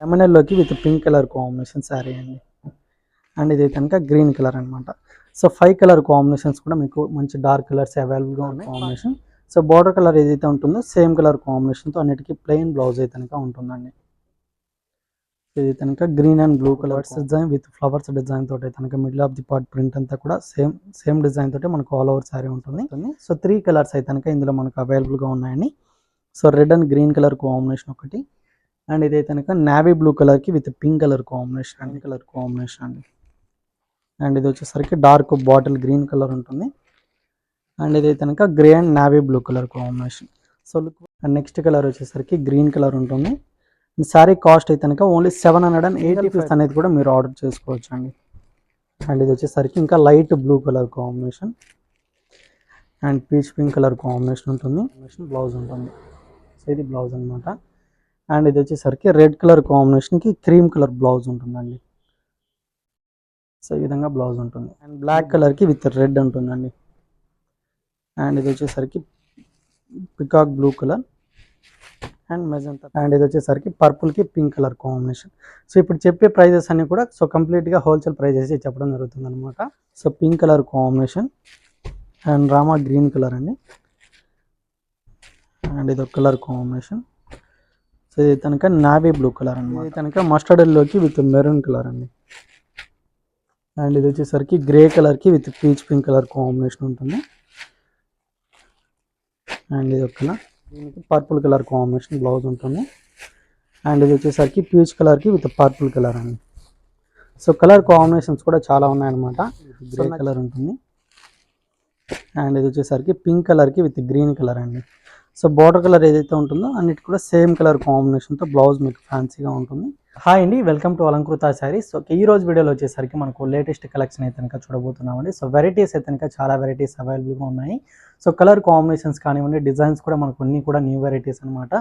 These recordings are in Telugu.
లెమనెల్లోకి with pink colour combination sari అండి. అండ్ ఇది కనుక గ్రీన్ కలర్ అనమాట. సో 5 కలర్ కాంబినేషన్స్ కూడా మీకు మంచి డార్క్ కలర్స్ అవైలబుల్గా ఉన్నాయి కాంబినేషన్. సో బార్డర్ కలర్ ఏదైతే ఉంటుందో సేమ్ కలర్ కాంబినేషన్తో అన్నిటికీ ప్లెయిన్ బ్లౌజ్ అయితే కనుక ఉంటుందండి. ఇది కనుక green and blue colours design with flowers design తోటి కనుక middle of the part print అంతా కూడా సేమ్ డిజైన్ తోటి మనకు ఆల్ ఓవర్ శారీ ఉంటుంది. సో 3 కలర్స్ అయితే కనుక ఇందులో మనకు అవైలబుల్గా ఉన్నాయండి. So red and green colour combination ఒకటి, అండ్ ఇదైతే కనుక నావీ బ్లూ కలర్కి విత్ పింక్ కలర్ కాంబినేషన్ అండి. అండ్ ఇది వచ్చేసరికి డార్క్ బాటిల్ గ్రీన్ కలర్ ఉంటుంది. అండ్ ఇదైతే కనుక grey and navy blue colour combination. So and next colour వచ్చేసరికి గ్రీన్ కలర్ ఉంటుంది. శారీ కాస్ట్ అయితే కనుక ఓన్లీ 785 అనేది కూడా మీరు ఆర్డర్ చేసుకోవచ్చు అండి. అండ్ ఇది వచ్చేసరికి ఇంకా light blue colour combination and peach pink colour combination ఉంటుంది. బ్లౌజ్ ఉంటుంది. సో ఇది బ్లౌజ్ అనమాట. అండ్ ఇది వచ్చేసరికి రెడ్ కలర్ కాంబినేషన్కి క్రీమ్ కలర్ బ్లౌజ్ ఉంటుందండి. సో ఈ విధంగా బ్లౌజ్ ఉంటుంది. అండ్ బ్లాక్ కలర్కి విత్ రెడ్ ఉంటుందండి. అండ్ ఇది వచ్చేసరికి peacock blue colour and magenta. And ఇది వచ్చేసరికి పర్పుల్కి పింక్ కలర్ కాంబినేషన్. సో ఇప్పుడు చెప్పే ప్రైజెస్ అన్నీ కూడా సో కంప్లీట్గా హోల్సేల్ ప్రైజెస్ చెప్పడం జరుగుతుంది అనమాట. So pink colour combination and Rama green colour అండి. అండ్ ఇది ఒక కలర్ కాంబినేషన్. సో ఇది కనుక నావీ బ్లూ కలర్ అండి. ఇది కనుక మస్టర్డ్ ఎల్లోకి విత్ మెరూన్ కలర్ అండి. అండ్ ఇది వచ్చేసరికి గ్రే కలర్కి with peach pink colour combination ఉంటుంది. అండ్ ఇది ఒక కలర్, దీనికి పర్పుల్ కలర్ కాంబినేషన్ బ్లౌజ్ ఉంటుంది. అండ్ ఇది వచ్చేసరికి పీచ్ కలర్కి విత్ పర్పుల్ కలర్ అండి. సో కలర్ కాంబినేషన్స్ కూడా చాలా ఉన్నాయన్నమాట. గ్రే కలర్ ఉంటుంది. అండ్ ఇది వచ్చేసరికి పింక్ కలర్కి విత్ గ్రీన్ కలర్ అండి. సో బార్డర్ కలర్ ఏదైతే ఉంటుందో అన్నిటి కూడా సేమ్ కలర్ కాంబినేషన్తో బ్లౌజ్ మీకు ఫ్యాన్సీగా ఉంటుంది. హాయ్ అండి, welcome to Alankrita saris. So ఈ రోజు వీడియోలో వచ్చేసరికి మనకు లేటెస్ట్ కలెక్షన్ అయితే కనుక చూడబోతున్నామండి. సో వెరైటీస్ అయితే కనుక చాలా వెరైటీస్ అవైలబుల్గా ఉన్నాయి. సో కలర్ కాంబినేషన్స్ కానివ్వండి, డిజైన్స్ కూడా మనకు అన్ని కూడా న్యూ వెరైటీస్ అనమాట.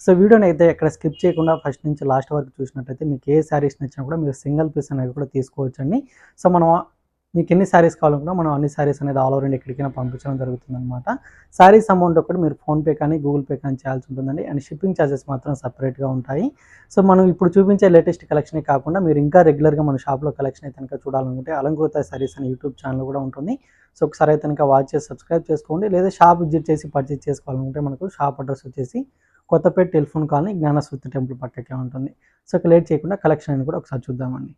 సో వీడియోని అయితే ఎక్కడ స్కిప్ చేయకుండా ఫస్ట్ నుంచి లాస్ట్ వరకు చూసినట్టయితే మీకు ఏ శారీస్ నచ్చినా కూడా మీరు సింగిల్ పీస్ అనేది కూడా తీసుకోవచ్చండి. సో మనం మీకు ఎన్ని శారీస్ కావాలనుకున్నా మనం అన్ని శారీస్ అనేది ఆల్ ఓవర్ ఇండియా ఎక్కడికైనా పంపించడం జరుగుతుంది అనమాట. శారీస్ అమౌంట్ ఒకటి మీరు ఫోన్పే కానీ గూగుల్ పే కానీ చేయాల్సి ఉంటుందండి. అండ్ షిప్పింగ్ ఛార్జెస్ మాత్రం సపరేట్గా ఉంటాయి. సో మనం ఇప్పుడు చూపించే లేటెస్ట్ కలెక్షనే కాకుండా మీరు ఇంకా రెగ్యులర్గా మన షాప్లో కలెక్షన్ అయితే కనుక చూడాలనుకుంటే అలంకృత శారీస్ అనే యూట్యూబ్ ఛానల్ కూడా ఉంటుంది. సో ఒకసారి అయితే కనుక వాచ్ చేసి సబ్స్క్రైబ్ చేసుకోండి. లేదా షాప్ విజిట్ చేసి పర్చేస్ చేసుకోవాలనుకుంటే మనకు షాప్ అడ్రస్ వచ్చేసి కొత్తపేట టెలిఫోన్ కాలనీ జ్ఞానస్ఫూర్తి టెంపుల్ పక్కకే ఉంటుంది. సో లేట్ చేయకుండా కలెక్షన్ అని కూడా ఒకసారి చూద్దామండి.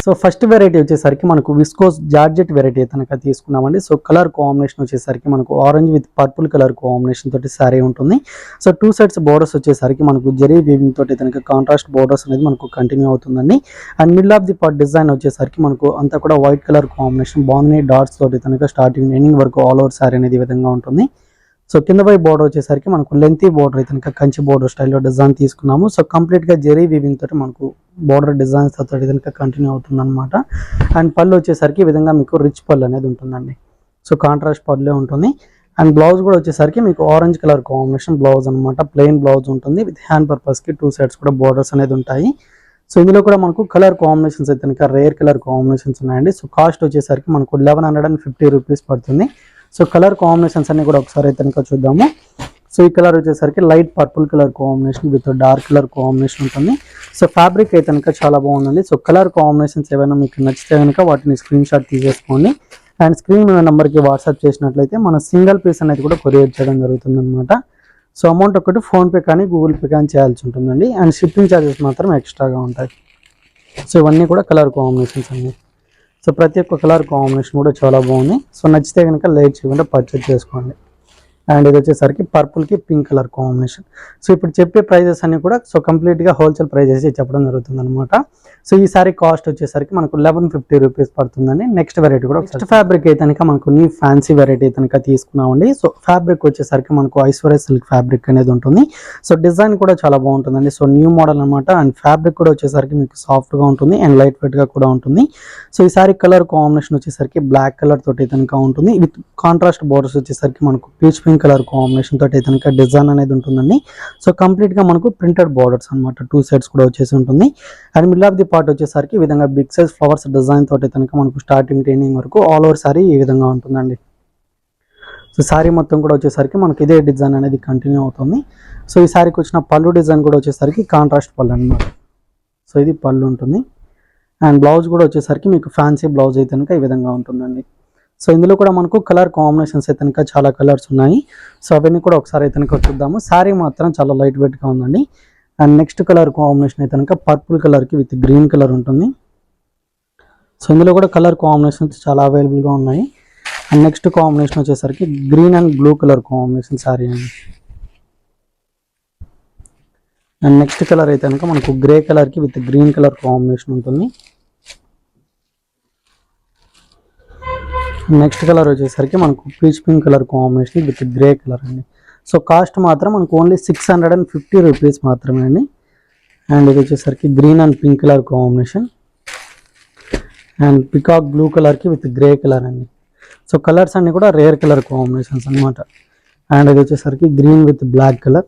సో ఫస్ట్ వెరైటీ వచ్చేసరికి మనకు విస్కోస్ జార్జెట్ వెరైటీ కనుక తీసుకున్నామండి. సో కలర్ కాంబినేషన్ వచ్చేసరికి మనకు orange with purple colour combination తోటి శారీ ఉంటుంది. సో 2 సైడ్స్ బోర్డర్స్ వచ్చేసరికి మనకు జరీ వీవింగ్ తోటి కనుక కాంట్రాస్ట్ బోర్డర్స్ అనేది మనకు కంటిన్యూ అవుతుందండి. And middle of the part design వచ్చేసరికి మనకు అంతా కూడా వైట్ కలర్ కాంబినేషన్ బాగున్నాయి డాట్స్ తోటి కనుక స్టార్టింగ్ ఎండింగ్ వరకు ఆల్ ఓవర్ శారీ అనేది ఈ విధంగా ఉంటుంది. సో కింద పై బోర్డర్ వచ్చేసరికి మనకు లెంతీ బోర్డర్ అయితే కనుక కంచి బోర్డర్ స్టైల్లో డిజైన్ తీసుకున్నాము. సో కంప్లీట్గా జెరీ వీవింగ్ తోటి మనకు బోర్డర్ డిజైన్స్ తోటి కనుక కంటిన్యూ అవుతుంది అనమాట. అండ్ పళ్ళు వచ్చేసరికి ఈ విధంగా మీకు రిచ్ పళ్ళు అనేది ఉంటుందండి. సో కాంట్రాస్ట్ పళ్ళే ఉంటుంది. అండ్ బ్లౌజ్ కూడా వచ్చేసరికి మీకు ఆరెంజ్ కలర్ కాంబినేషన్ బ్లౌజ్ అనమాట. ప్లెయిన్ బ్లౌజ్ ఉంటుంది విత్ హ్యాండ్ పర్పస్కి 2 సైడ్స్ కూడా బోర్డర్స్ అనేది ఉంటాయి. సో ఇందులో కూడా మనకు కలర్ కాంబినేషన్స్ అయితే కనుక రేర్ కలర్ కాంబినేషన్స్ ఉన్నాయండి. సో కాస్ట్ వచ్చేసరికి మనకు 1150 రూపీస్ పడుతుంది. సో కలర్ కాంబినేషన్స్ అన్ని కూడా ఒకసారి అయితే కనుక చూద్దాము. సో ఈ కలర్ వచ్చేసరికి light purple colour combination with dark colour combination ఉంటుంది. సో ఫ్యాబ్రిక్ అయితే కనుక చాలా బాగుందండి. సో కలర్ కాంబినేషన్స్ ఏమైనా మీకు నచ్చితే కనుక వాటిని స్క్రీన్ షాట్ తీసేసుకోండి. అండ్ స్క్రీన్ నెంబర్కి వాట్సాప్ చేసినట్లయితే మన సింగిల్ పీస్ అనేది కూడా కొరియర్ చేయడం జరుగుతుంది అనమాట. సో అమౌంట్ ఒకటి ఫోన్పే కానీ గూగుల్ పే కానీ చేయాల్సి ఉంటుందండి. అండ్ షిప్పింగ్ ఛార్జెస్ మాత్రం ఎక్స్ట్రాగా ఉంటాయి. సో ఇవన్నీ కూడా కలర్ కాంబినేషన్స్ అండి. సో ప్రతి ఒక్క కలర్ కాంబినేషన్ కూడా చాలా బాగుంది. సో నచ్చితే కనుక లేట్ చేయకుండా పర్చేజ్ చేసుకోండి. అండ్ ఇది వచ్చేసరికి పర్పుల్కి పింక్ కలర్ కాంబినేషన్. సో ఇప్పుడు చెప్పే ప్రైజెస్ అన్ని కూడా సో కంప్లీట్గా హోల్సేల్ ప్రైజెస్ చెప్పడం జరుగుతుంది అనమాట. సో ఈ సారీ కాస్ట్ వచ్చేసరికి మనకు 1150 రూపీస్ పడుతుందండి. నెక్స్ట్ వెరైటీ కూడా నెక్స్ట్ ఫ్యాబ్రిక్ అయితే కనుక మనకు న్యూ ఫ్యాన్సీ వెరైటీ కనుక తీసుకున్నామండి. సో ఫ్యాబ్రిక్ వచ్చేసరికి మనకు ఐశ్వర్య సిల్క్ ఫ్యాబ్రిక్ అనేది ఉంటుంది. సో డిజైన్ కూడా చాలా బాగుంటుందండి. సో న్యూ మోడల్ అనమాట. అండ్ ఫ్యాబ్రిక్ కూడా వచ్చేసరికి మీకు సాఫ్ట్గా ఉంటుంది అండ్ లైట్ వెయిట్గా కూడా ఉంటుంది. సో ఈ సారీ కలర్ కాంబినేషన్ వచ్చేసరికి బ్లాక్ కలర్ తోటి కనుక ఉంటుంది విత్ కాంట్రాస్ట్ బోర్డర్స్ వచ్చేసరికి మనకు peach pink green colour combination తోటి అయితే కనుక డిజైన్ అనేది ఉంటుందండి. సో కంప్లీట్గా మనకు ప్రింటెడ్ బార్డర్స్ అనమాట, 2 సైడ్స్ కూడా వచ్చేసి ఉంటుంది. And middle of the part వచ్చేసరికి ఈ విధంగా బిగ్ సైజ్ ఫ్లవర్స్ డిజైన్ తోటి కనుక మనకు స్టార్టింగ్ ట్రైనింగ్ వరకు ఆల్ ఓవర్ సారీ ఈ విధంగా ఉంటుందండి. సో శారీ మొత్తం కూడా వచ్చేసరికి మనకి ఇదే డిజైన్ అనేది కంటిన్యూ అవుతుంది. సో ఈ శారీకి వచ్చిన పళ్ళు డిజైన్ కూడా వచ్చేసరికి కాంట్రాస్ట్ పళ్ళు అనమాట. సో ఇది పళ్ళు ఉంటుంది. అండ్ బ్లౌజ్ కూడా వచ్చేసరికి మీకు ఫ్యాన్సీ బ్లౌజ్ అయితే కనుక ఈ విధంగా ఉంటుందండి. సో ఇందులో కూడా మనకు కలర్ కాంబినేషన్స్ అయితే కనుక చాలా కలర్స్ ఉన్నాయి. సో అవన్నీ కూడా ఒకసారి అయితే కనుక చూద్దాము. శారీ మాత్రం చాలా లైట్ వెయిట్గా ఉందండి. అండ్ నెక్స్ట్ కలర్ కాంబినేషన్ అయితే కనుక పర్పుల్ కలర్కి విత్ గ్రీన్ కలర్ ఉంటుంది. సో ఇందులో కూడా కలర్ కాంబినేషన్స్ చాలా అవైలబుల్గా ఉన్నాయి. అండ్ నెక్స్ట్ కాంబినేషన్ వచ్చేసరికి green and blue colour combination sari అండి. అండ్ నెక్స్ట్ కలర్ అయితే కనుక మనకు గ్రే కలర్కి విత్ గ్రీన్ కలర్ కాంబినేషన్ ఉంటుంది. నెక్స్ట్ కలర్ వచ్చేసరికి మనకు peach pink colour combination with grey colour అండి. సో కాస్ట్ మాత్రం మనకు ఓన్లీ 650 రూపీస్ మాత్రమే అండి. అండ్ ఇది వచ్చేసరికి green and pink colour combination and peacock blue కలర్కి విత్ గ్రే కలర్ అండి. సో కలర్స్ అన్నీ కూడా రేర్ కలర్ కాంబినేషన్స్ అనమాట. అండ్ ఇది వచ్చేసరికి green with black colour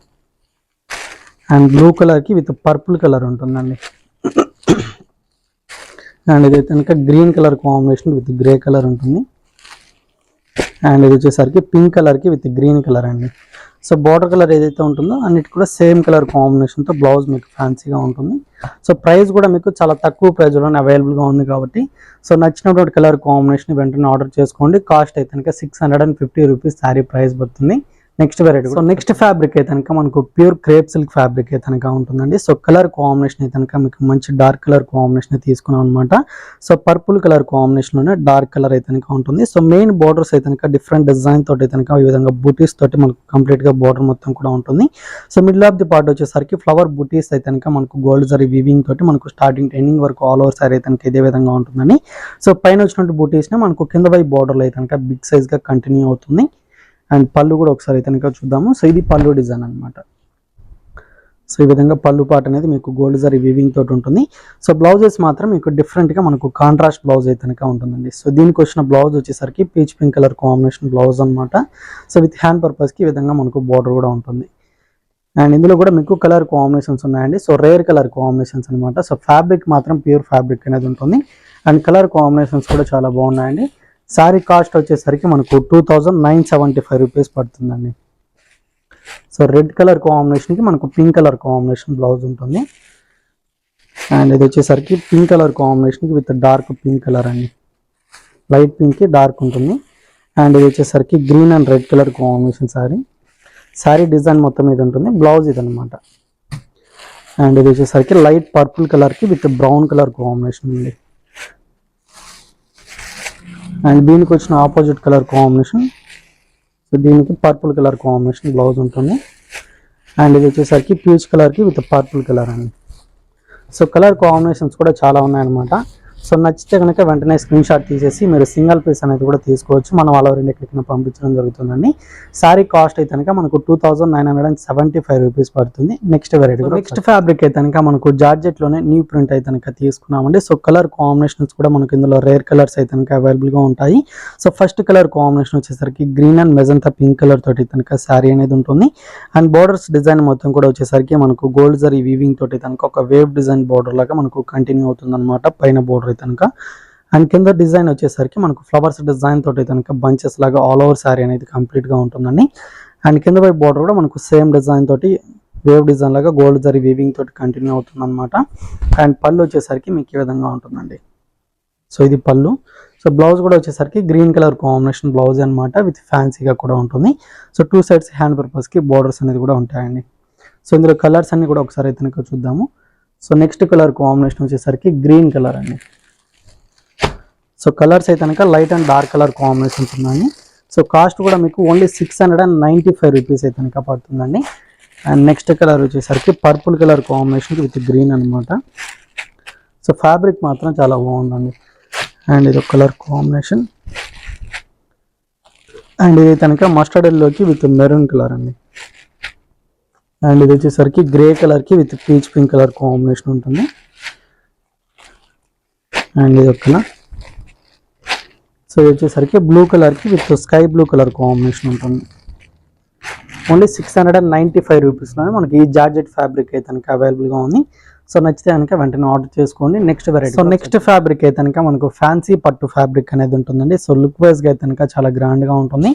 and blue కలర్కి విత్ పర్పుల్ కలర్ ఉంటుందండి. అండ్ ఇది కనుక green colour combination with grey colour ఉంటుంది. అండ్ ఇది వచ్చేసరికి పింక్ కలర్కి విత్ గ్రీన్ కలర్ అండి. సో బార్డర్ కలర్ ఏదైతే ఉంటుందో అన్నిటి కూడా సేమ్ కలర్ కాంబినేషన్తో బ్లౌజ్ మీకు ఫ్యాన్సీగా ఉంటుంది. సో ప్రైస్ కూడా మీకు చాలా తక్కువ ప్రైస్లోనే అవైలబుల్గా ఉంది కాబట్టి సో నచ్చినటువంటి కలర్ కాంబినేషన్ వెంటనే ఆర్డర్ చేసుకోండి. కాస్ట్ అయితే కనుక 650 రూపీస్ శారీ ప్రైస్ పడుతుంది. Next variety, so next fabric అయితే కనుక మనకు ప్యూర్ క్రేప్ సిల్క్ ఫ్యాబ్రిక్ అయితే కనుక ఉంటుందండి. సో కలర్ కాంబినేషన్ అయితే కనుక మీకు మంచి డార్క్ కలర్ కాంబినేషన్ తీసుకున్నాం అనమాట. సో పర్పుల్ కలర్ కాంబినేషన్లోనే డార్క్ కలర్ అయితే కనుక ఉంటుంది. సో మెయిన్ బోర్డర్స్ అయితే కనుక డిఫరెంట్ డిజైన్ తోటి అయితే కనుక ఈ విధంగా బూటీస్ తోటి మనకు కంప్లీట్గా బోర్డర్ మొత్తం కూడా ఉంటుంది. So middle of the part వచ్చేసరికి ఫ్లవర్ బూటీస్ అయితే కనుక మనకు గోల్డ్ జరీ వీవింగ్ తోటి మనకు స్టార్టింగ్ ఎండింగ్ వరకు ఆల్ ఓవర్ సారీ అయితే కనుక ఇదే విధంగా ఉంటుందండి. సో పైన వచ్చినట్టు బూటీస్ని మనకు కింద వైపు బోర్డర్లో అయితే కనుక బిగ్ సైజ్గా కంటిన్యూ అవుతుంది. అండ్ పళ్ళు కూడా ఒకసారి అయితే కనుక చూద్దాము. సో ఇది పళ్ళు డిజైన్ అనమాట. సో ఈ విధంగా పళ్ళు పార్ట్ అనేది మీకు గోల్డ్ జరీ వీవింగ్ తోటి ఉంటుంది. సో బ్లౌజెస్ మాత్రం మీకు డిఫరెంట్గా మనకు కాంట్రాస్ట్ బ్లౌజ్ అయితే కనుక ఉంటుందండి. సో దీనికి వచ్చిన బ్లౌజ్ వచ్చేసరికి peach pink colour combination blouse అనమాట. సో విత్ హ్యాండ్ పర్పస్కి ఈ విధంగా మనకు బార్డర్ కూడా ఉంటుంది. అండ్ ఇందులో కూడా మీకు కలర్ కాంబినేషన్స్ ఉన్నాయండి. సో రేర్ కలర్ కాంబినేషన్స్ అనమాట. సో ఫ్యాబ్రిక్ మాత్రం ప్యూర్ ఫ్యాబ్రిక్ అనేది ఉంటుంది. అండ్ కలర్ కాంబినేషన్స్ కూడా చాలా బాగున్నాయండి. శారీ కాస్ట్ వచ్చేసరికి మనకు 2975 రూపీస్ పడుతుందండి. సో రెడ్ కలర్ కాంబినేషన్కి మనకు పింక్ కలర్ కాంబినేషన్ బ్లౌజ్ ఉంటుంది. అండ్ ఇది వచ్చేసరికి పింక్ కలర్ కాంబినేషన్కి విత్ డార్క్ పింక్ కలర్ అండి. లైట్ పింక్కి డార్క్ ఉంటుంది. అండ్ ఇది వచ్చేసరికి green and red colour combination sari design మొత్తం ఇది ఉంటుంది. బ్లౌజ్ ఇది అనమాట. అండ్ ఇది వచ్చేసరికి లైట్ పర్పుల్ కలర్కి విత్ బ్రౌన్ కలర్ కాంబినేషన్ ఉంది. అండ్ దీనికి వచ్చిన ఆపోజిట్ కలర్ కాంబినేషన్, సో దీనికి పర్పుల్ కలర్ కాంబినేషన్ బ్లౌజ్ ఉంటుంది. అండ్ ఇది వచ్చేసరికి పీచ్ కలర్కి విత్ పర్పుల్ కలర్ అండి. సో కలర్ కాంబినేషన్స్ కూడా చాలా ఉన్నాయన్నమాట. సో నచ్చితే కనుక వెంటనే స్క్రీన్ షాట్ తీసేసి మీరు సింగిల్ పీస్ అనేది కూడా తీసుకోవచ్చు. మనం వాళ్ళ రెండింటికి పంపించడం జరుగుతుందండి. శారీ కాస్ట్ అయితే కనుక మనకు 2975 రూపీస్ పడుతుంది. నెక్స్ట్ వెరైటీ, నెక్స్ట్ ఫ్యాబ్రిక్ అయితే కనుక మనకు జార్జెట్లోనే న్యూ ప్రింట్ అయితే కనుక తీసుకున్నామండి. సో కలర్ కాంబినేషన్స్ కూడా మనకు ఇందులో రేర్ కలర్స్ అయితే కనుక అవైలబుల్గా ఉంటాయి. సో ఫస్ట్ కలర్ కాంబినేషన్ వచ్చేసరికి green and magenta pink colour తోటి కనుక శారీ అనేది ఉంటుంది. అండ్ బోర్డర్స్ డిజైన్ మొత్తం కూడా వచ్చేసరికి మనకు గోల్డ్ జరీ వీవింగ్ తోటి కనుక ఒక వేవ్ డిజైన్ బోర్డర్ లాగా మనకు కంటిన్యూ అవుతుంది అనమాట పైన బోర్డర్ అయితే కనుక. అండ్ కింద డిజైన్ వచ్చేసరికి మనకు ఫ్లవర్స్ డిజైన్ తోటి కనుక బంచెస్ లాగా ఆల్ ఓవర్ శారీ అనేది కంప్లీట్గా ఉంటుందండి. అండ్ కింద వైపు బోర్డర్ కూడా మనకు సేమ్ డిజైన్ తోటి వేవ్ డిజైన్ లాగా గోల్డ్ జరీ వీవింగ్ తోటి కంటిన్యూ అవుతుంది అనమాట. అండ్ పళ్ళు వచ్చేసరికి మీకు ఈ విధంగా ఉంటుందండి. సో ఇది పళ్ళు. సో బ్లౌజ్ కూడా వచ్చేసరికి గ్రీన్ కలర్ కాంబినేషన్ బ్లౌజ్ అనమాట, విత్ ఫ్యాన్సీగా కూడా ఉంటుంది. సో 2 సైడ్స్ హ్యాండ్ పర్పస్కి బోర్డర్స్ అనేది కూడా ఉంటాయండి. సో ఇందులో కలర్స్ అన్ని కూడా ఒకసారి అయితే కనుక చూద్దాము. సో నెక్స్ట్ కలర్ కాంబినేషన్ వచ్చేసరికి గ్రీన్ కలర్ అండి. సో కలర్స్ అయితే కనుక light and dark colour combinations ఉన్నాయి. సో కాస్ట్ కూడా మీకు ఓన్లీ 695 రూపీస్ అయితే కనుక పడుతుందండి. అండ్ నెక్స్ట్ కలర్ వచ్చేసరికి purple colour combination with green అనమాట. సో ఫ్యాబ్రిక్ మాత్రం చాలా బాగుందండి. అండ్ ఇది ఒక కలర్ కాంబినేషన్. అండ్ ఇది కనుక మస్టర్డ్ ఎల్లోకి విత్ మెరూన్ కలర్ అండి. అండ్ ఇది వచ్చేసరికి గ్రే కలర్కి with peach pink colour combination ఉంటుంది. అండ్ ఇది ఒక కలర్. సో ఇది వచ్చేసరికి బ్లూ కలర్కి with sky blue colour combination ఉంటుంది. ఓన్లీ 695 రూపీస్లోనే మనకి ఈ జార్జెట్ ఫ్యాబ్రిక్ అయితే కనుక అవైలబుల్గా ఉంది. సో నచ్చితే కనుక వెంటనే ఆర్డర్ చేసుకోండి. Next variety, so next fabric అయితే కనుక మనకు ఫ్యాన్సీ పట్టు ఫ్యాబ్రిక్ అనేది ఉంటుందండి. సో లుక్ వైజ్గా అయితే కనుక చాలా గ్రాండ్గా ఉంటుంది.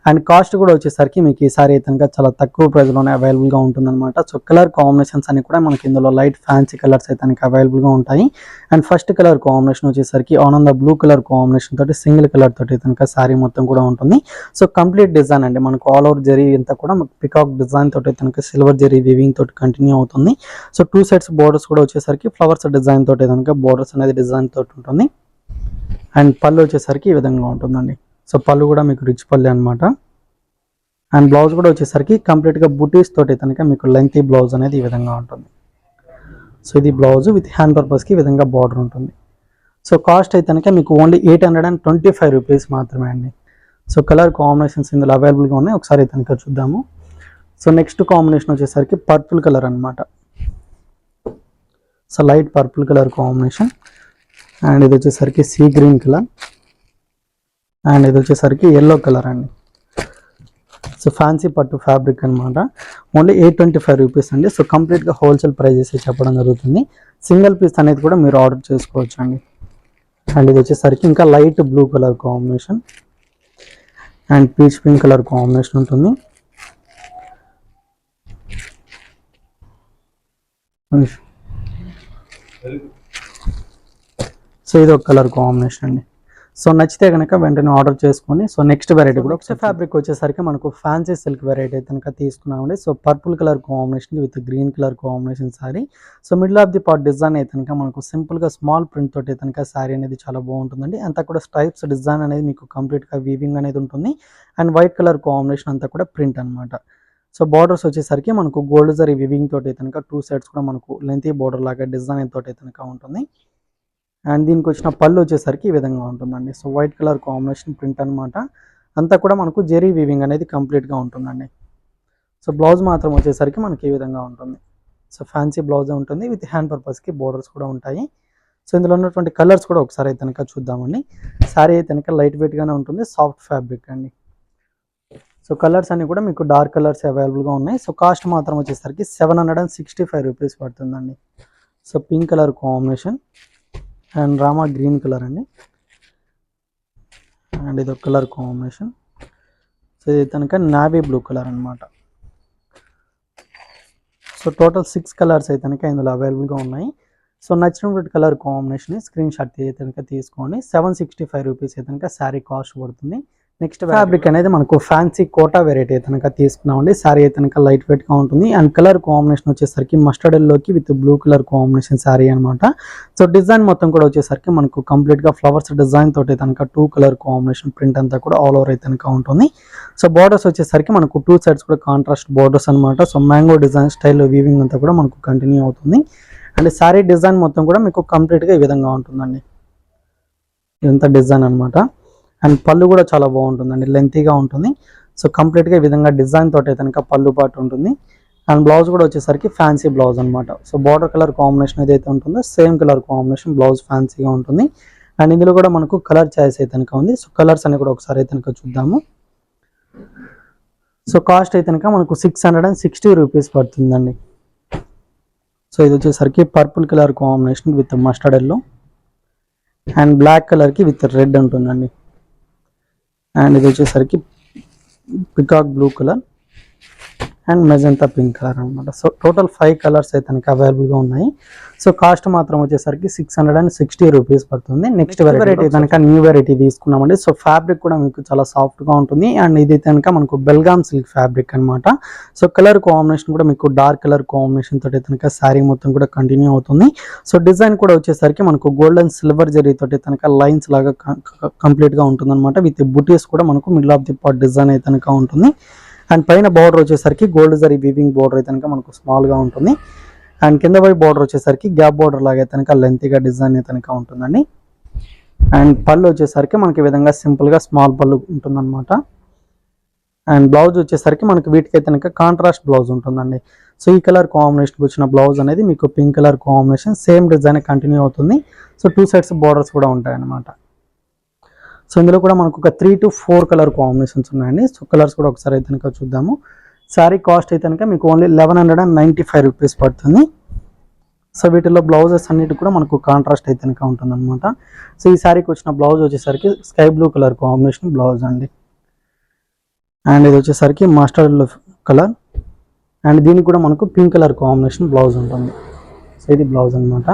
అండ్ కాస్ట్ కూడా వచ్చేసరికి మీకు ఈసారి అయితే కనుక చాలా తక్కువ ప్రైస్లోనే అవైలబుల్గా ఉంటుందన్నమాట. సో కలర్ కాంబినేషన్స్ అన్ని కూడా మనకి ఇందులో లైట్ ఫ్యాన్సీ కలర్స్ అయితే కనుక అవైలబుల్గా ఉంటాయి. అండ్ ఫస్ట్ కలర్ కాంబినేషన్ వచ్చేసరికి ఆనంద బ్లూ కలర్ కాంబినేషన్ తోటి సింగిల్ కలర్ తోటి కనుక శారీ మొత్తం కూడా ఉంటుంది. సో కంప్లీట్ డిజైన్ అండి, మనకు ఆల్ ఓవర్ జరీ అంతా కూడా పికాక్ డిజైన్ తోటి కనుక సిల్వర్ జరీ వీవింగ్ తోటి కంటిన్యూ అవుతుంది. సో 2 సైడ్స్ బోర్డర్స్ కూడా వచ్చేసరికి ఫ్లవర్స్ డిజైన్ తోటి కనుక బోర్డర్స్ అనేది డిజైన్ తోటి ఉంటుంది. అండ్ పళ్ళు వచ్చేసరికి ఈ విధంగా ఉంటుందండి. సో పళ్ళు కూడా మీకు రిచ్ పళ్ళు అనమాట. అండ్ బ్లౌజ్ కూడా వచ్చేసరికి కంప్లీట్గా బుటీస్ తోటి కనుక మీకు లెంతీ బ్లౌజ్ అనేది ఈ విధంగా ఉంటుంది. సో ఇది బ్లౌజ్ విత్ హ్యాండ్ పర్పస్కి ఈ విధంగా బార్డర్ ఉంటుంది. సో కాస్ట్ అయితే కనుక మీకు ఓన్లీ 825 రూపీస్ మాత్రమే అండి. సో కలర్ కాంబినేషన్స్ ఇందులో అవైలబుల్గా ఉన్నాయి, ఒకసారి అయితే కనుక చూద్దాము. సో నెక్స్ట్ కాంబినేషన్ వచ్చేసరికి పర్పుల్ కలర్ అనమాట. So light purple colour combination. And ఇది వచ్చేసరికి సీ గ్రీన్ కలర్. అండ్ ఇది వచ్చేసరికి ఎల్లో కలర్ అండి. సో ఫ్యాన్సీ పట్టు ఫ్యాబ్రిక్ అనమాట. ఓన్లీ 825 రూపీస్ అండి. సో కంప్లీట్గా హోల్సేల్ ప్రైజెస్ చెప్పడం జరుగుతుంది. సింగిల్ పీస్ అనేది కూడా మీరు ఆర్డర్ చేసుకోవచ్చు అండి. అండ్ ఇది వచ్చేసరికి ఇంకా light blue colour combination and peach pink colour combination ఉంటుంది. సో ఇది ఒక కలర్ కాంబినేషన్ అండి. సో నచ్చితే కనుక వెంటనే ఆర్డర్ చేసుకోండి. సో నెక్స్ట్ వెరైటీ కూడా ఒకసారి ఫ్యాబ్రిక్ వచ్చేసరికి మనకు ఫ్యాన్సీ సిల్క్ వెరైటీ అయితే కనుక తీసుకున్నామండి. So purple colour combination with green colour combination sari. So middle of the part design అయితే కనుక మనకు సింపుల్గా స్మాల్ ప్రింట్ తోటి అయితే కనుక శారీ అనేది చాలా బాగుంటుందండి. అంతా కూడా స్ట్రైప్స్ డిజైన్ అనేది మీకు కంప్లీట్గా వీవింగ్ అనేది ఉంటుంది. అండ్ వైట్ కలర్ కాంబినేషన్ అంతా కూడా ప్రింట్ అనమాట. సో బార్డర్స్ వచ్చేసరికి మనకు గోల్డ్ జరీ వివింగ్ తోటి అయితే కనుక 2 సైడ్స్ కూడా మనకు లెంతీ బార్డర్ లాగా డిజైన్ తోటి అయితే కనుక ఉంటుంది. అండ్ దీనికి వచ్చిన పళ్ళు వచ్చేసరికి ఈ విధంగా ఉంటుందండి. So white colour combination print అనమాట. అంతా కూడా మనకు జెరీ వీవింగ్ అనేది కంప్లీట్గా ఉంటుందండి. సో బ్లౌజ్ మాత్రం వచ్చేసరికి మనకి ఈ విధంగా ఉంటుంది. సో ఫ్యాన్సీ బ్లౌజ్ ఉంటుంది విత్ హ్యాండ్ పర్పస్కి బోర్డర్స్ కూడా ఉంటాయి. సో ఇందులో ఉన్నటువంటి కలర్స్ కూడా ఒకసారి అయితే కనుక చూద్దామండి. శారీ అయితే కనుక లైట్ వెయిట్గానే ఉంటుంది, సాఫ్ట్ ఫ్యాబ్రిక్ అండి. సో కలర్స్ అన్ని కూడా మీకు డార్క్ కలర్స్ అవైలబుల్గా ఉన్నాయి. సో కాస్ట్ మాత్రం వచ్చేసరికి 765 రూపీస్ పడుతుందండి. So pink colour combination and Rama green colour అండి. అండ్ ఇది ఒక కలర్ కాంబినేషన్. సో ఇది కనుక నావీ బ్లూ కలర్ అనమాట. సో టోటల్ 6 కలర్స్ అయితే కనుక ఇందులో అవైలబుల్గా ఉన్నాయి. సో నచ్చినటువంటి కలర్ కాంబినేషన్ స్క్రీన్ షాట్ అయితే కనుక తీసుకోండి. 765 రూపీస్ అయితే కనుక శారీ కాస్ట్ పడుతుంది. నెక్స్ట్ ఫ్యాబ్రిక్ అనేది మనకు ఫ్యాన్సీ కోటా వెరైటీ అయితే కనుక తీసుకున్నామండి. శారీ అయితే కనుక లైట్ వెయిట్గా ఉంటుంది. అండ్ కలర్ కాంబినేషన్ వచ్చేసరికి మస్టర్డ్ ఎల్లోకి with blue colour combination sari అనమాట. సో డిజైన్ మొత్తం కూడా వచ్చేసరికి మనకు కంప్లీట్గా ఫ్లవర్స్ డిజైన్ తోటి కనుక 2 కలర్ కాంబినేషన్ ప్రింట్ అంతా కూడా ఆల్ ఓవర్ అయితే కనుక ఉంటుంది. సో బార్డర్స్ వచ్చేసరికి మనకు 2 సైడ్స్ కూడా కాంట్రాస్ట్ బార్డర్స్ అనమాట. So mango design style weaving అంతా కూడా మనకు కంటిన్యూ అవుతుంది. అండ్ శారీ డిజైన్ మొత్తం కూడా మీకు కంప్లీట్గా ఈ విధంగా ఉంటుందండి. ఇదంతా డిజైన్ అనమాట. అండ్ పళ్ళు కూడా చాలా బాగుంటుందండి, లెంతీగా ఉంటుంది. సో కంప్లీట్గా ఈ విధంగా డిజైన్ తోటి కనుక పళ్ళు పాటు ఉంటుంది. అండ్ బ్లౌజ్ కూడా వచ్చేసరికి ఫ్యాన్సీ బ్లౌజ్ అనమాట. సో బార్డర్ కలర్ కాంబినేషన్ ఏదైతే ఉంటుందో సేమ్ కలర్ కాంబినేషన్ బ్లౌజ్ ఫ్యాన్సీగా ఉంటుంది. అండ్ ఇందులో కూడా మనకు కలర్ చాయిస్ అయితే కనుక ఉంది. సో కలర్స్ అన్ని కూడా ఒకసారి అయితే కనుక చూద్దాము. సో కాస్ట్ అయితే కనుక మనకు 660 రూపీస్ పడుతుందండి. సో ఇది వచ్చేసరికి purple colour combination with mustard yellow and black కలర్కి విత్ రెడ్ ఉంటుందండి. అండ్ ఇది వచ్చేసరికి peacock blue colour and magenta pink colour అనమాట. సో టోటల్ 5 కలర్స్ అయితే కనుక అవైలబుల్గా ఉన్నాయి. సో కాస్ట్ మాత్రం వచ్చేసరికి 660 రూపీస్ పడుతుంది. నెక్స్ట్ వెరైటీ కనుక న్యూ వెరైటీ తీసుకున్నామండి. సో ఫ్యాబ్రిక్ కూడా మీకు చాలా సాఫ్ట్గా ఉంటుంది. అండ్ ఇది కనుక మనకు బెల్గామ్ సిల్క్ ఫ్యాబ్రిక్ అనమాట. సో కలర్ కాంబినేషన్ కూడా మీకు డార్క్ కలర్ కాంబినేషన్ తోటి కనుక శారీ మొత్తం కూడా కంటిన్యూ అవుతుంది. సో డిజైన్ కూడా వచ్చేసరికి మనకు గోల్డ్ అండ్ సిల్వర్ జరీ తోటి కనుక లైన్స్ లాగా కంప్లీట్గా ఉంటుంది అనమాట. విత్ బుటీస్ కూడా మనకు middle of the part design అయితే కనుక ఉంటుంది. అండ్ పైన బార్డర్ వచ్చేసరికి గోల్డ్ జరీ వీవింగ్ బార్డర్ అయితే కనుక మనకు స్మాల్గా ఉంటుంది. అండ్ కింద వైపు బార్డర్ వచ్చేసరికి గ్యాప్ బార్డర్ లాగా అయితే కనుక లెంతీగా డిజైన్ అయితే కనుక ఉంటుందండి. అండ్ పళ్ళు వచ్చేసరికి మనకి ఈ విధంగా సింపుల్గా స్మాల్ పళ్ళు ఉంటుందన్నమాట. అండ్ బ్లౌజ్ వచ్చేసరికి మనకి వీటికి అయితే కనుక కాంట్రాస్ట్ బ్లౌజ్ ఉంటుందండి. సో ఈ కలర్ కాంబినేషన్కి వచ్చిన బ్లౌజ్ అనేది మీకు pink colour combination same design continue అవుతుంది. సో 2 సైడ్స్ బార్డర్స్ కూడా ఉంటాయి అన్నమాట. సో ఇందులో కూడా మనకు ఒక 3 to 4 కలర్ కాంబినేషన్స్ ఉన్నాయండి. సో కలర్స్ కూడా ఒకసారి అయితే కనుక చూద్దాము. శారీ కాస్ట్ అయితే కనుక మీకు ఓన్లీ 1195 రూపీస్ పడుతుంది. సో వీటిలో బ్లౌజెస్ అన్నిటి కూడా మనకు కాంట్రాస్ట్ అయితే కనుక ఉంటుంది అనమాట. సో ఈ శారీకి వచ్చిన బ్లౌజ్ వచ్చేసరికి sky blue colour combination blouse అండి. అండ్ ఇది వచ్చేసరికి మస్టర్డ్ కలర్ అండ్ దీనికి కూడా మనకు పింక్ కలర్ కాంబినేషన్ బ్లౌజ్ ఉంటుంది. సో ఇది బ్లౌజ్ అనమాట.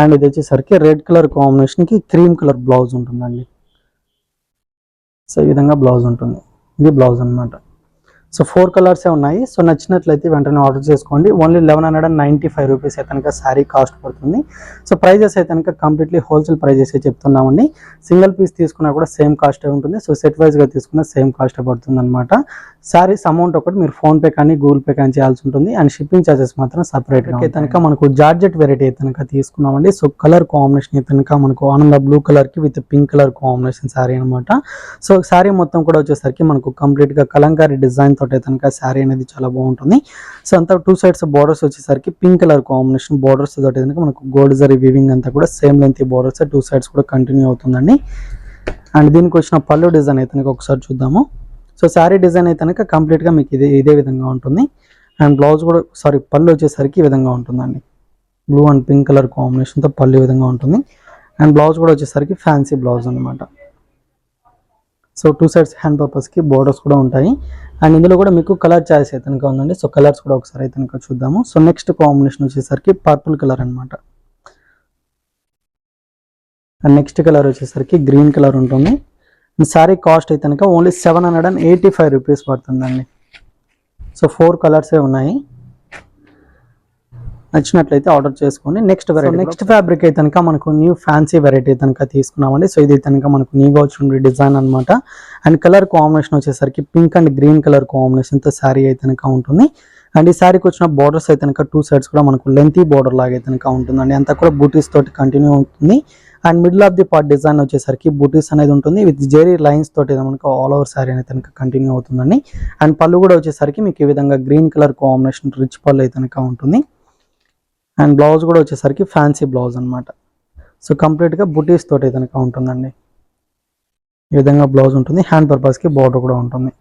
అండ్ ఇది వచ్చేసరికి రెడ్ కలర్ కాంబినేషన్కి క్రీమ్ కలర్ బ్లౌజ్ ఉంటుందండి. సో ఈ విధంగా బ్లౌజ్ ఉంటుంది. ఇది బ్లౌజ్ అనమాట. సో 4 కలర్సే ఉన్నాయి. సో నచ్చినట్లయితే వెంటనే ఆర్డర్ చేసుకోండి. ఓన్లీ 1195 రూపీస్ అయితే కనుక శారీ కాస్ట్ పడుతుంది. సో ప్రైజెస్ అయితే కనుక కంప్లీట్లీ హోల్సేల్ ప్రైజెస్ చెప్తున్నామండి. సింగిల్ పీస్ తీసుకున్నా కూడా సేమ్ కాస్టే ఉంటుంది. సో సెట్ వైజ్గా తీసుకున్న సేమ్ కాస్టే పడుతుంది అనమాట. శారీస్ అమౌంట్ ఒకటి మీరు ఫోన్పే కానీ గూగుల్ పే కానీ చేయాల్సి ఉంటుంది. అండ్ షిప్పింగ్ ఛార్జెస్ మాత్రం సపరేట్గా అయితే కనుక మనకు జార్జెట్ వెరైటీ అయితే కనుక తీసుకున్నామండి. సో కలర్ కాంబినేషన్ అయితే కనుక మనకు ఆనంద బ్లూ కలర్కి with pink colour combination sari అనమాట. సో శారీ మొత్తం కూడా వచ్చేసరికి మనకు కంప్లీట్గా కలంకారీ డిజైన్ తోటి అయితే కనుక శారీ అనేది చాలా బాగుంటుంది. సో అంతా 2 సైడ్స్ బోర్డర్స్ వచ్చేసరికి పింక్ కలర్ కాంబినేషన్ బోర్డర్స్ తోటి కనుక మనకు గోల్డ్ జరీ వీవింగ్ అంతా కూడా సేమ్ లెంత్ బోర్డర్స్ 2 సైడ్స్ కూడా కంటిన్యూ అవుతుందండి. అండ్ దీనికి వచ్చిన పళ్ళు డిజైన్ అయితే కనుక ఒకసారి చూద్దాము. సో శారీ డిజైన్ అయితే కనుక కంప్లీట్గా మీకు ఇదే విధంగా ఉంటుంది. అండ్ బ్లౌజ్ కూడా పళ్ళు వచ్చేసరికి ఈ విధంగా ఉంటుందండి. బ్లూ అండ్ పింక్ కలర్ కాంబినేషన్తో పళ్ళు ఈ విధంగా ఉంటుంది. అండ్ బ్లౌజ్ కూడా వచ్చేసరికి ఫ్యాన్సీ బ్లౌజ్ అనమాట. సో 2 సైడ్స్ హ్యాండ్ పర్పస్కి బోర్డర్స్ కూడా ఉంటాయి. అండ్ ఇందులో కూడా మీకు కలర్ చాయిస్ అయితే కనుక ఉందండి. సో కలర్స్ కూడా ఒకసారి అయితే కనుక చూద్దాము. సో నెక్స్ట్ కాంబినేషన్ వచ్చేసరికి పర్పుల్ కలర్ అనమాట. అండ్ నెక్స్ట్ కలర్ వచ్చేసరికి గ్రీన్ కలర్ ఉంటుంది. శారీ కాస్ట్ అయితే కనుక ఓన్లీ 785 రూపీస్ పడుతుందండి. సో 4 కలర్సే ఉన్నాయి. నచ్చినట్లయితే ఆర్డర్ చేసుకోండి. నెక్స్ట్ ఫ్యాబ్రిక్ అయితే కనుక మనకు న్యూ ఫ్యాన్సీ వెరైటీ కనుక తీసుకున్నామండి. సో ఇది కనుక మనకు న్యూగా వచ్చిన డిజైన్ అనమాట. అండ్ కలర్ కాంబినేషన్ వచ్చేసరికి పింక్ అండ్ గ్రీన్ కలర్ కాంబినేషన్తో శారీ అయితే కనుక ఉంటుంది. అండ్ ఈ శారీకి వచ్చిన బోర్డర్స్ అయితే కనుక 2 సైడ్స్ కూడా మనకు లెంతీ బోర్డర్ లాగా అయితే కనుక ఉంటుందండి. అంతా కూడా బూటీస్ తోటి కంటిన్యూ అవుతుంది. And middle of the part design వచ్చేసరికి బూటీస్ అనేది ఉంటుంది విత్ జెరీ లైన్స్ తోటి మనకు ఆల్ ఓవర్ శారీ అనేది కనుక కంటిన్యూ అవుతుందండి. అండ్ పళ్ళు కూడా వచ్చేసరికి మీకు ఈ విధంగా గ్రీన్ కలర్ కాంబినేషన్ రిచ్ పళ్ళు అయితే కనుక ఉంటుంది. అండ్ బ్లౌజ్ కూడా వచ్చేసరికి ఫ్యాన్సీ బ్లౌజ్ అనమాట. సో కంప్లీట్గా బుటీస్ తోటి కనుక ఉంటుందండి. ఈ విధంగా బ్లౌజ్ ఉంటుంది. హ్యాండ్ పర్పస్కి బార్డర్ కూడా ఉంటుంది.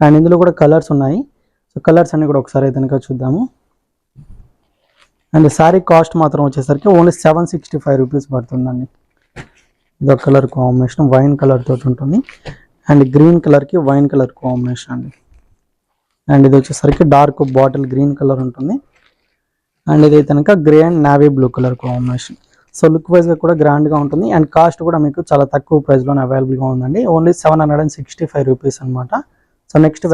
అండ్ ఇందులో కూడా కలర్స్ ఉన్నాయి. సో కలర్స్ అన్ని కూడా ఒకసారి అయితే కనుక చూద్దాము. అండ్ శారీ కాస్ట్ మాత్రం వచ్చేసరికి ఓన్లీ 765 రూపీస్ పడుతుందండి. ఇదొక కలర్ కాంబినేషన్ వైన్ కలర్ తోటి ఉంటుంది. అండ్ గ్రీన్ కలర్కి వైన్ కలర్ కాంబినేషన్ అండి. అండ్ ఇది వచ్చేసరికి డార్క్ బాటిల్ గ్రీన్ కలర్ ఉంటుంది. అండ్ ఇది కనుక grey and navy blue colour combination. So look వైజ్గా కూడా గ్రాండ్గా ఉంటుంది. అండ్ కాస్ట్ కూడా మీకు చాలా తక్కువ ప్రైస్లోనే అవైలబుల్గా ఉందండి. ఓన్లీ 765 రూపీస్ అనమాట. సో నెక్స్ట్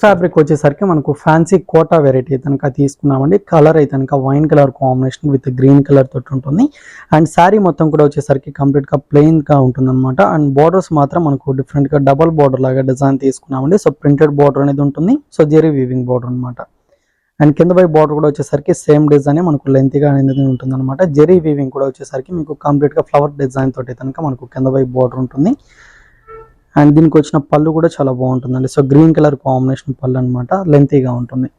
ఫ్యాబ్రిక్ వచ్చేసరికి మనకు ఫ్యాన్సీ కోటా వెరైటీ కనుక తీసుకున్నామండి. కలర్ అయితే కనుక wine colour combination with green colour తోటి ఉంటుంది. అండ్ శారీ మొత్తం కూడా వచ్చేసరికి కంప్లీట్గా ప్లెయిన్గా ఉంటుంది అనమాట. అండ్ బోర్డర్స్ మాత్రం మనకు డిఫరెంట్గా డబల్ బోర్డర్ లాగా డిజైన్ తీసుకున్నామండి. సో ప్రింటెడ్ బోర్డర్ అనేది ఉంటుంది. సో జెరీ వీవింగ్ బోర్డర్ అనమాట. అండ్ కింద పై బార్డర్ కూడా వచ్చేసరికి సేమ్ డిజైన్ మనకు లెంతీగా అనేది ఉంటుంది అనమాట. జెరీ వీవింగ్ కూడా వచ్చేసరికి మీకు కంప్లీట్గా ఫ్లవర్ డిజైన్ తోటి కనుక మనకు కింద పై బార్డర్ ఉంటుంది. అండ్ దీనికి వచ్చిన పళ్ళు కూడా చాలా బాగుంటుందండి. సో గ్రీన్ కలర్ కాంబినేషన్ పళ్ళు అనమాట, లెంతీగా ఉంటుంది.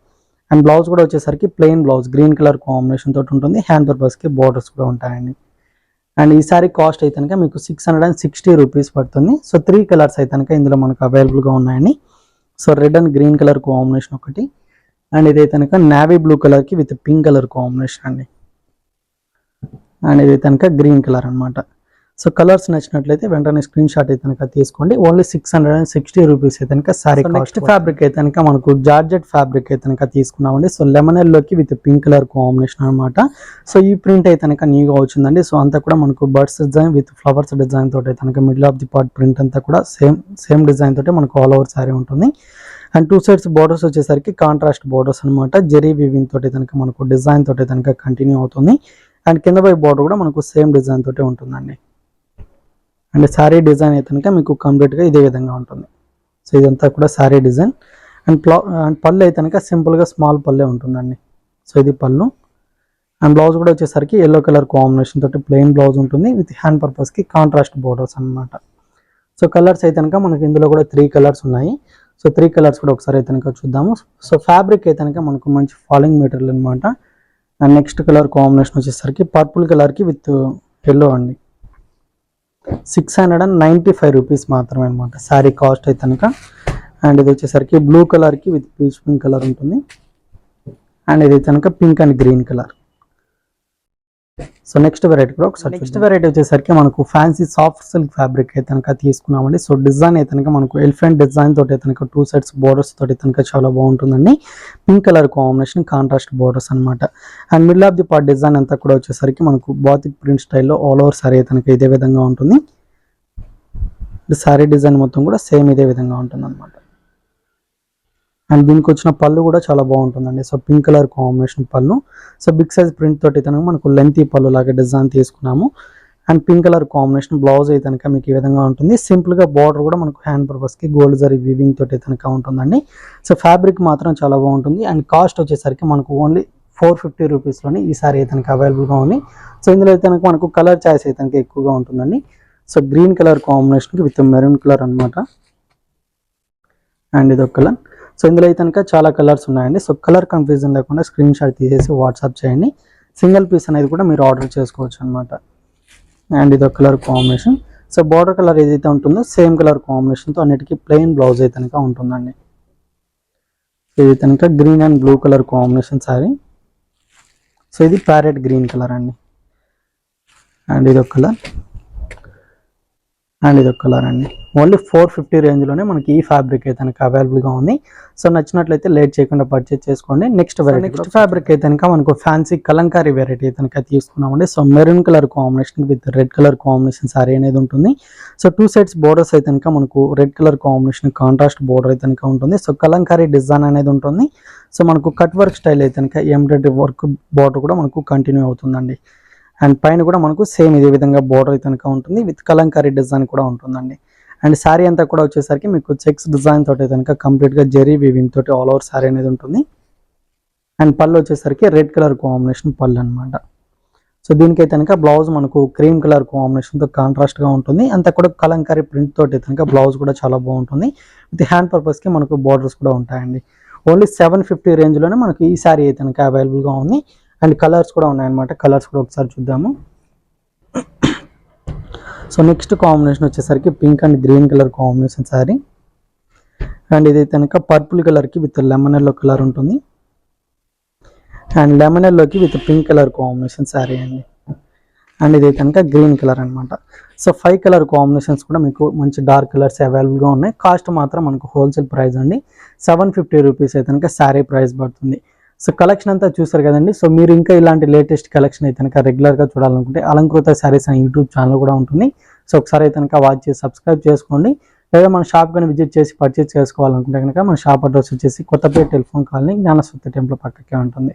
అండ్ బ్లౌజ్ కూడా వచ్చేసరికి plain blouse green colour combination తోటి ఉంటుంది. హ్యాండ్ పర్పస్కి బార్డర్స్ కూడా ఉంటాయండి. అండ్ ఈ సారీ కాస్ట్ అయితే కనుక మీకు 660 రూపీస్ పడుతుంది. సో 3 కలర్స్ అయితే కనుక ఇందులో మనకు అవైలబుల్గా ఉన్నాయండి. So red and green colour combination ఒకటి. అండ్ ఇదైతే కనుక నావీ బ్లూ కలర్కి విత్ పింక్ కలర్ కాంబినేషన్ అండి. అండ్ ఇదైతే కనుక గ్రీన్ కలర్ అనమాట. సో కలర్స్ నచ్చినట్లయితే వెంటనే స్క్రీన్ షాట్ అయితే కనుక తీసుకోండి. ఓన్లీ 660 రూపీస్ అయితే కనుక సారీ. నెక్స్ట్ ఫ్యాబ్రిక్ అయితే కనుక మనకు జార్జెట్ ఫ్యాబ్రిక్ అయితే కనుక తీసుకున్నామండి. సో లెమన్ ఎల్లోకి విత్ పింక్ కలర్ కాంబినేషన్ అనమాట. సో ఈ ప్రింట్ అయితే కనుక న్యూగా వచ్చిందండి. సో అంతా కూడా మనకు birds design with flowers design తోటి అయితే కనుక middle of the part print అంతా కూడా సేమ్ డిజైన్ తోటి మనకు ఆల్ ఓవర్ సారీ ఉంటుంది. అండ్ 2 సైడ్స్ బోర్డర్స్ వచ్చేసరికి కాంట్రాస్ట్ బోర్డర్స్ అనమాట. జెరీ వీవింగ్ తోటి కనుక మనకు డిజైన్ తోటి కనుక కంటిన్యూ అవుతుంది. అండ్ కింద పై బోర్డర్ కూడా మనకు సేమ్ డిజైన్ తోటి ఉంటుందండి. అండ్ శారీ డిజైన్ అయితే కనుక మీకు కంప్లీట్గా ఇదే విధంగా ఉంటుంది. సో ఇదంతా కూడా శారీ డిజైన్. అండ్ పళ్ళు అయితే కనుక సింపుల్గా స్మాల్ పళ్ళే ఉంటుందండి. సో ఇది పళ్ళు. అండ్ బ్లౌజ్ కూడా వచ్చేసరికి ఎల్లో కలర్ కాంబినేషన్ తోటి ప్లెయిన్ బ్లౌజ్ ఉంటుంది విత్ హ్యాండ్ పర్పస్కి కాంట్రాస్ట్ బోర్డర్స్ అనమాట. సో కలర్స్ అయితే కనుక మనకి ఇందులో కూడా 3 కలర్స్ ఉన్నాయి. సో 3 కలర్స్ కూడా ఒకసారి అయితే కనుక చూద్దాము. సో ఫ్యాబ్రిక్ అయితే కనుక మనకు మంచి ఫాలింగ్ మెటీరియల్ అనమాట. అండ్ నెక్స్ట్ కలర్ కాంబినేషన్ వచ్చేసరికి పర్పుల్ కలర్కి విత్ ఎల్లో అండి. 695 రూపీస్ మాత్రమే అనమాట శారీ కాస్ట్ అయితే కనుక. అండ్ ఇది వచ్చేసరికి బ్లూ కలర్కి విత్ పీచ్ పింక్ కలర్ ఉంటుంది. అండ్ ఇది కనుక pink and green colour. So next variety కూడా ఒకసారి నెక్స్ట్ వెరైటీ వచ్చేసరికి మనకు ఫ్యాన్సీ సాఫ్ట్ సిల్క్ ఫ్యాబ్రిక్ అయితే కనుక తీసుకున్నామండి. సో డిజైన్ అయితే కనుక మనకు ఎలిఫెంట్ డిజైన్ తోటి అయితే కనుక 2 సైడ్స్ బోర్డర్స్ తోటి కనుక చాలా బాగుంటుందండి. Pink colour combination contrast borders అనమాట. And middle of the part design అంతా కూడా వచ్చేసరికి మనకు బాతిక్ ప్రింట్ స్టైల్లో ఆల్ ఓవర్ సారీ అయితే కనుక ఇదే విధంగా ఉంటుంది. సారీ డిజైన్ మొత్తం కూడా సేమ్ ఇదే విధంగా ఉంటుంది అనమాట. అండ్ దీనికి వచ్చిన పళ్ళు కూడా చాలా బాగుంటుందండి. సో పింక్ కలర్ కాంబినేషన్ పళ్ళు. సో బిగ్ సైజ్ ప్రింట్ తోటి అయితే మనకు లెంతీ పళ్ళు లాగా డిజైన్ తీసుకున్నాము. And pink colour combination blouse అయితే కనుక మీకు ఈ విధంగా ఉంటుంది. సింపుల్గా బార్డర్ కూడా మనకు హ్యాండ్ పర్పస్కి గోల్డ్ జరీ వీవింగ్ తోటి కనుక ఉంటుందండి. సో ఫ్యాబ్రిక్ మాత్రం చాలా బాగుంటుంది. అండ్ కాస్ట్ వచ్చేసరికి మనకు ఓన్లీ 450 రూపీస్లోని ఈ సారీ అయితే కనుక అవైలబుల్గా ఉంది. సో ఇందులో అయితే కనుక మనకు కలర్ చాయిస్ అయితే కనుక ఎక్కువగా ఉంటుందండి. సో గ్రీన్ కలర్ కాంబినేషన్కి విత్ మెరూన్ కలర్ అనమాట. అండ్ ఇది ఒక కలర్. సో ఇందులో అయితే కనుక చాలా కలర్స్ ఉన్నాయండి. సో కలర్ కన్ఫ్యూజన్ లేకుండా స్క్రీన్ షాట్ తీసేసి వాట్సాప్ చేయండి. సింగిల్ పీస్ అనేది కూడా మీరు ఆర్డర్ చేసుకోవచ్చు అనమాట. అండ్ ఇది ఒక colour combination. So border colour ఏదైతే ఉంటుందో సేమ్ కలర్ కాంబినేషన్తో అన్నిటికీ ప్లెయిన్ బ్లౌజ్ అయితే కనుక ఉంటుందండి. ఇది కనుక green and blue colour combination sorry. So ఇది ప్యారెట్ గ్రీన్ కలర్ అండి. అండ్ ఇది ఒక కలర్. అండ్ ఇది ఒక కలర్ అండి. ఓన్లీ 450 రేంజ్లోనే మనకి ఈ ఫ్యాబ్రిక్ అయితే కనుక అవైలబుల్గా ఉంది. సో నచ్చినట్లయితే లేట్ చేయకుండా పర్చేజ్ చేసుకోండి. నెక్స్ట్ ఫ్యాబ్రిక్ అయితే కనుక మనకు ఫ్యాన్సీ కలంకారీ వెరైటీ అయితే కనుక తీసుకున్నామండి. So maroon colour combination with red colour combination sorry అనేది ఉంటుంది. సో 2 సైడ్స్ బోర్డర్స్ అయితే కనుక మనకు red colour combination contrast border అయితే కనుక ఉంటుంది. సో కలంకారీ డిజైన్ అనేది ఉంటుంది. సో మనకు కట్ వర్క్ స్టైల్ అయితే కనుక ఎంబ్రాయిడరీ వర్క్ బోర్డర్ కూడా మనకు కంటిన్యూ అవుతుందండి. అండ్ పైన కూడా మనకు సేమ్ ఇదే విధంగా బోర్డర్ అయితే కనుక ఉంటుంది. విత్ కలంకారీ డిజైన్ కూడా ఉంటుందండి. అండ్ శారీ అంతా కూడా వచ్చేసరికి మీకు చెక్స్ డిజైన్ తోటి కనుక కంప్లీట్గా జెరీ వీవింగ్ తోటి ఆల్ ఓవర్ శారీ అనేది ఉంటుంది. అండ్ పళ్ళు వచ్చేసరికి రెడ్ కలర్ కాంబినేషన్ పళ్ళు అనమాట. సో దీనికైతే కనుక బ్లౌజ్ మనకు క్రీమ్ కలర్ కాంబినేషన్తో కాంట్రాస్ట్గా ఉంటుంది. అంతా కూడా కలంకారీ ప్రింట్ తోటి కనుక బ్లౌజ్ కూడా చాలా బాగుంటుంది. విత్ హ్యాండ్ పర్పస్కి మనకు బార్డర్స్ కూడా ఉంటాయండి. ఓన్లీ 750 రేంజ్లోనే మనకు ఈ శారీ అయితే కనుక అవైలబుల్గా ఉంది. అండ్ కలర్స్ కూడా ఉన్నాయన్నమాట. కలర్స్ కూడా ఒకసారి చూద్దాము. సో నెక్స్ట్ కాంబినేషన్ వచ్చేసరికి pink and green colour combination sari. And ఇది కనుక పర్పుల్ కలర్కి విత్ లెమన్ ఎల్లో కలర్ ఉంటుంది. అండ్ లెమన్ ఎల్లోకి with pink colour combination sari అండి. అండ్ ఇది కనుక గ్రీన్ కలర్ అనమాట. సో 5 కలర్ కాంబినేషన్స్ కూడా మీకు మంచి డార్క్ కలర్స్ అవైలబుల్గా ఉన్నాయి. కాస్ట్ మాత్రం మనకు హోల్సేల్ ప్రైస్ అండి. 750 రూపీస్ అయితే కనుక శారీ ప్రైస్ పడుతుంది. సో కలెక్షన్ అంతా చూసారు కదండి. సో మీరు ఇంకా ఇలాంటి లేటెస్ట్ కలెక్షన్ అయితే కనుక రెగ్యులర్గా చూడాలనుకుంటే అలంకృత శారీస్ అనే యూట్యూబ్ ఛానల్ కూడా ఉంటుంది. సో ఒకసారి అయితే కనుక వాచ్ చేసి సబ్స్క్రైబ్ చేసుకోండి. లేదా మన షాప్ కానీ విజిట్ చేసి పర్చేస్ చేసుకోవాలనుకుంటే కనుక మన షాప్ అడ్రస్ వచ్చేసి కొత్తపేట టెలిఫోన్ కాలనీ జ్ఞానస్వత్తి టెంపుల్ పక్కకే ఉంటుంది.